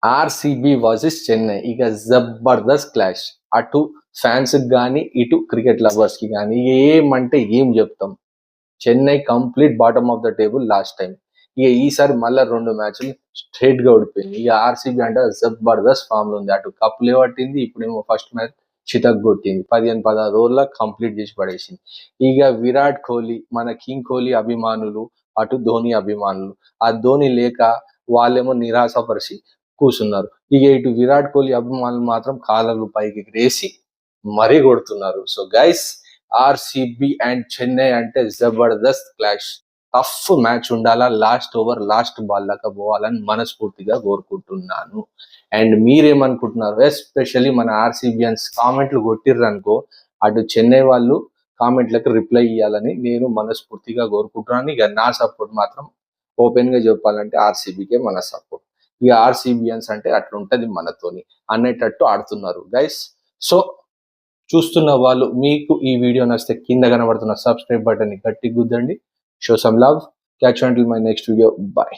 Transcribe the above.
RCB versus Chennai ఇక Jabardasth clash. అటు fans కానీ ఇటు క్రికెట్ లవర్స్ కి కానీ ఏమంటే ఏం చెప్తాం. Chennai complete bottom of the table last time. ఇక ఈసారి మళ్ళీ 2 మ్యాచ్లు స్ట్రైట్ గా ఓడిపోయింది. ఇక ఆర్సీబీ అంటే జబర్దస్త్ ఫామ్ లో ఉంది. అటు కప్ లేవట్టింది, ఇప్పుడేమో ఫస్ట్ మ్యాచ్ చితక్ కొట్టింది. 15-16 ఓవర్ల కంప్లీట్ చేసి పడేసింది. ఇక విరాట్ కోహ్లీ, మన కింగ్ కోహ్లీ అభిమానులు, అటు ధోని అభిమానులు, ఆ ధోని లేక వాళ్ళేమో నిరాశపరిచి కూర్చున్నారు. ఇక ఇటు విరాట్ కోహ్లీ అభిమానులు మాత్రం కాలర్లు పైకి వేసి మరీ కొడుతున్నారు. So guys, RCB and Chennai అంటే జబర్దస్త్ క్లాష్. టఫ్ మ్యాచ్ ఉండాలా, లాస్ట్ ఓవర్ లాస్ట్ బాల్ దాకా పోవాలని మనస్ఫూర్తిగా కోరుకుంటున్నాను. అండ్ మీరేమనుకుంటున్నారు? ఎస్పెషల్లీ మన ఆర్సీబియన్స్ కామెంట్లు కొట్టిర్రు అనుకో, అటు చెన్నై వాళ్ళు కామెంట్లకు రిప్లై ఇవ్వాలని నేను మనస్ఫూర్తిగా కోరుకుంటున్నాను. ఇక నా సపోర్ట్ మాత్రం ఓపెన్ గా చెప్పాలంటే ఆర్సీబీకే మన సపోర్ట్. ఇక ఆర్సీబియన్స్ అంటే అట్లుంటది మనతోని అనేటట్టు ఆడుతున్నారు గైస్. సో చూస్తున్న వాళ్ళు, మీకు ఈ వీడియో నచ్చితే కింద కనబడుతున్న సబ్స్క్రైబ్ బటన్ ని గట్టి గుద్దండి. Show some love. Catch you until my next video. By.